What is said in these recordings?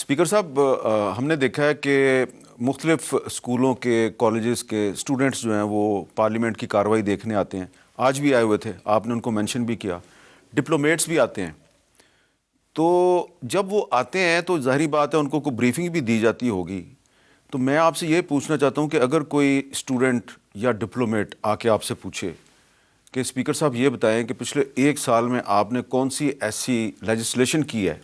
Speaker صاحب، ہم نے دیکھا ہے کہ مختلف اسکولوں کے کالجز کے اسٹوڈنٹس جو ہیں وہ پارلیمنٹ کی کارروائی دیکھنے آتے ہیں. آج بھی آئے ہوئے تھے، آپ نے ان کو مینشن بھی کیا. ڈپلومیٹس بھی آتے ہیں. تو جب وہ آتے ہیں تو ظاہری بات ہے ان کو کوئی بریفنگ بھی دی جاتی ہوگی. تو میں آپ سے یہ پوچھنا چاہتا ہوں کہ اگر کوئی اسٹوڈنٹ یا ڈپلومیٹ آ کے آپ سے پوچھے کہ اسپیکر صاحب یہ بتائیں کہ پچھلے 1 سال میں آپ نے کون سی ایسی لیجسلیشن کی ہے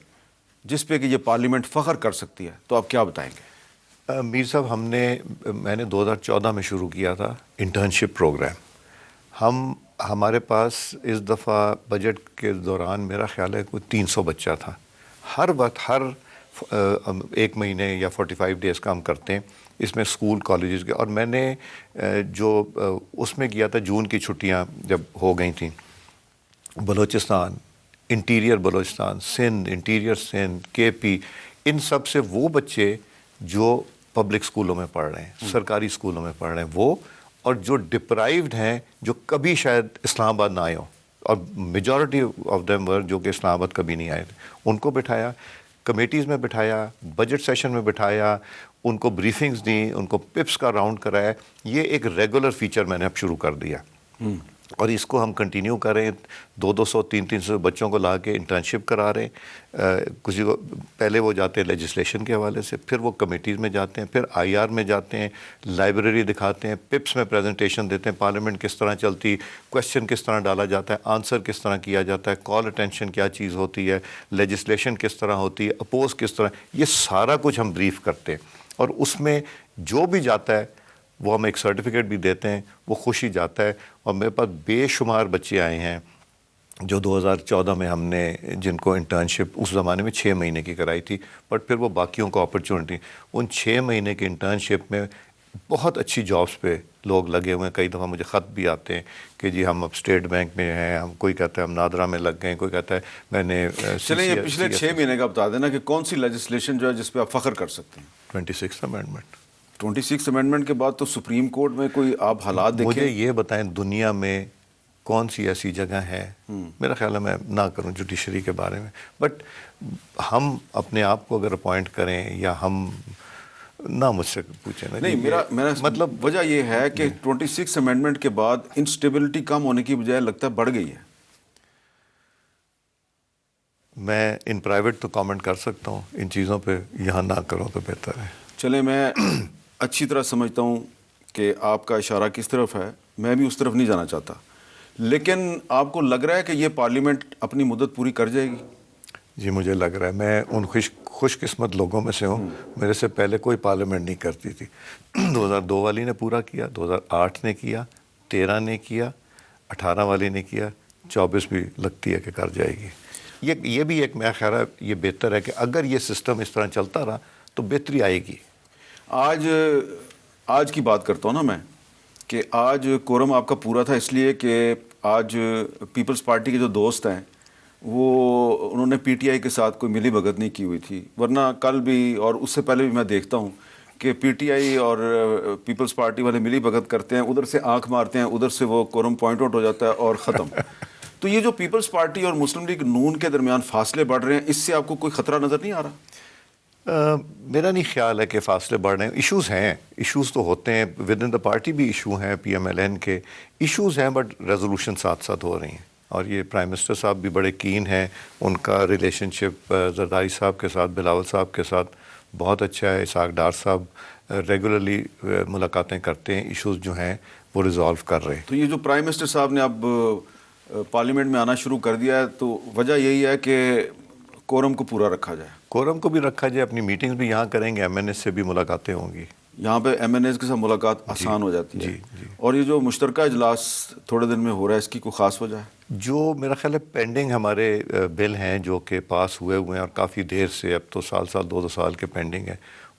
جس پہ کہ یہ پارلیمنٹ فخر کر سکتی ہے، تو آپ کیا بتائیں گے؟ میر صاحب، میں نے 2014 میں شروع کیا تھا انٹرنشپ پروگرام. ہمارے پاس اس دفعہ بجٹ کے دوران میرا خیال ہے کوئی 300 بچہ تھا. ہر وقت ہر 1 مہینے یا 45 ڈیز کام کرتے ہیں اس میں اسکول کالجز کے. اور میں نے جو اس میں کیا تھا جون کی چھٹیاں جب ہو گئی تھیں، بلوچستان، انٹیریئر بلوچستان، سندھ، انٹیریئر سندھ، کے پی، ان سب سے وہ بچے جو پبلک اسکولوں میں پڑھ رہے ہیں، سرکاری اسکولوں میں پڑھ رہے ہیں، وہ اور جو ڈپرائیوڈ ہیں، جو کبھی شاید اسلام آباد نہ آئے ہوں، اور میجورٹی آف دیم ور جو کہ اسلام آباد کبھی نہیں آئے تھے، ان کو بٹھایا، کمیٹیز میں بٹھایا، بجٹ سیشن میں بٹھایا، ان کو بریفنگز دیں، ان کو پپس کا راؤنڈ کرایا. یہ ایک ریگولر فیچر میں نے اب شروع کر دیا اور اس کو ہم کنٹینیو کر رہے ہیں. 200 300 بچوں کو لا کے انٹرنشپ کرا رہے ہیں. کسی کو پہلے وہ جاتے ہیں لیجسلیشن کے حوالے سے، پھر وہ کمیٹیز میں جاتے ہیں، پھر آئی آر میں جاتے ہیں، لائبریری دکھاتے ہیں، پپس میں پریزنٹیشن دیتے ہیں، پارلیمنٹ کس طرح چلتی، کویسچن کس طرح ڈالا جاتا ہے، آنسر کس طرح کیا جاتا ہے، کال اٹینشن کیا چیز ہوتی ہے، لیجسلیشن کس طرح ہوتی ہے، اپوز کس طرح، یہ سارا کچھ ہم بریف کرتے ہیں. اور اس میں جو بھی جاتا ہے وہ ہم ایک سرٹیفکیٹ بھی دیتے ہیں، وہ خوشی جاتا ہے. اور میرے پاس بے شمار بچے آئے ہیں جو 2014 میں ہم نے جن کو انٹرنشپ اس زمانے میں 6 مہینے کی کرائی تھی، بٹ پھر وہ باقیوں کو اپرچونٹی، ان 6 مہینے کی انٹرنشپ میں بہت اچھی جابس پہ لوگ لگے ہوئے ہیں. کئی دفعہ مجھے خط بھی آتے ہیں کہ جی ہم اب اسٹیٹ بینک میں ہیں، ہم کوئی کہتا ہے ہم نادرا میں لگ گئے، کوئی کہتا ہے میں نے چلیں یہ پچھلے 6 مہینے کا بتا دینا کہ کون سی لیجسلیشن جو ہے جس پہ آپ فخر کر سکتے ہیں. 26 امینڈمنٹ. 26 امینڈمنٹ کے بعد تو سپریم کورٹ میں کوئی آپ حالات دیکھیں. مجھے یہ بتائیں دنیا میں کون سی ایسی جگہ ہے، میرا خیال ہے میں نہ کروں جوڈیشری کے بارے میں، بٹ ہم اپنے آپ کو اگر اپوائنٹ کریں یا ہم نہ مجھ سے پوچھیں نا. نہیں، میرا مطلب وجہ یہ ہے کہ 26 امینڈمنٹ کے بعد انسٹیبلٹی کم ہونے کی بجائے لگتا ہے بڑھ گئی ہے. میں ان پرائیویٹ تو کامنٹ کر سکتا ہوں، ان چیزوں پہ یہاں نہ کروں تو بہتر ہے. چلیں، میں اچھی طرح سمجھتا ہوں کہ آپ کا اشارہ کس طرف ہے، میں بھی اس طرف نہیں جانا چاہتا، لیکن آپ کو لگ رہا ہے کہ یہ پارلیمنٹ اپنی مدت پوری کر جائے گی؟ جی مجھے لگ رہا ہے. میں ان خوش قسمت لوگوں میں سے ہوں. میرے سے پہلے کوئی پارلیمنٹ نہیں کرتی تھی. 2002 والی نے پورا کیا، 2008 نے کیا، 13 نے کیا، 18 والی نے کیا، 24 بھی لگتی ہے کہ کر جائے گی. یہ بھی ایک میرا خیال ہے یہ بہتر ہے کہ اگر یہ سسٹم اس طرح چلتا رہا تو بہتری آئے گی. آج کی بات کرتا ہوں نا میں، کہ آج کورم آپ کا پورا تھا اس لیے کہ آج پیپلز پارٹی کے جو دوست ہیں وہ انہوں نے پی ٹی آئی کے ساتھ کوئی ملی بھگت نہیں کی ہوئی تھی، ورنہ کل بھی اور اس سے پہلے بھی میں دیکھتا ہوں کہ پی ٹی آئی اور پیپلز پارٹی والے ملی بھگت کرتے ہیں، ادھر سے آنکھ مارتے ہیں، ادھر سے وہ کورم پوائنٹ آؤٹ ہو جاتا ہے اور ختم. تو یہ جو پیپلز پارٹی اور مسلم لیگ نون کے درمیان فاصلے بڑھ رہے ہیں، اس سے آپ کو کوئی خطرہ نظر نہیں آ رہا؟ میرا نہیں خیال ہے کہ فاصلے بڑھ رہے ہیں. ایشوز ہیں، ایشوز تو ہوتے ہیں، ود ان دا پارٹی بھی ایشو ہیں، پی ایم ایل این کے ایشوز ہیں، بٹ ریزولوشن ساتھ ساتھ ہو رہی ہیں. اور یہ پرائم منسٹر صاحب بھی بڑے کین ہیں، ان کا ریلیشن شپ زرداری صاحب کے ساتھ، بلاول صاحب کے ساتھ بہت اچھا ہے. اسحاق ڈار صاحب ریگولرلی ملاقاتیں کرتے ہیں، ایشوز جو ہیں وہ ریزالو کر رہے ہیں. تو یہ جو پرائم منسٹر صاحب نے اب پارلیمنٹ میں آنا شروع کر دیا ہے، تو وجہ یہی ہے کہ کورم کو پورا رکھا جائے. کورم کو بھی رکھا جائے، اپنی میٹنگز بھی یہاں کریں گے، ایم این ایس سے بھی ملاقاتیں ہوں گی. یہاں پہ ایم این ایز کے ساتھ ملاقات آسان ہو جاتی ہے. جی. اور یہ جو مشترکہ اجلاس تھوڑے دن میں ہو رہا ہے، اس کی کوئی خاص وجہ ہے؟ جو میرا خیال ہے پینڈنگ ہمارے بل ہیں جو کہ پاس ہوئے ہیں اور کافی دیر سے، اب تو سال 2 سال کے پینڈنگ ہیں،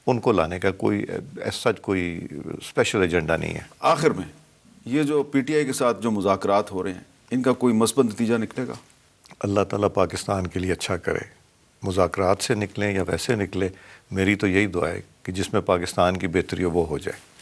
ان کو لانے کا کوئی ایسا کوئی اسپیشل ایجنڈا نہیں ہے. آخر میں یہ جو پی ٹی آئی کے ساتھ جو مذاکرات ہو رہے ہیں، ان کا کوئی مثبت نتیجہ نکلے گا؟ اللہ تعالیٰ پاکستان کے لیے اچھا کرے. مذاکرات سے نکلیں یا ویسے نکلے، میری تو یہی دعا ہے کہ جس میں پاکستان کی بہتری ہو وہ ہو جائے.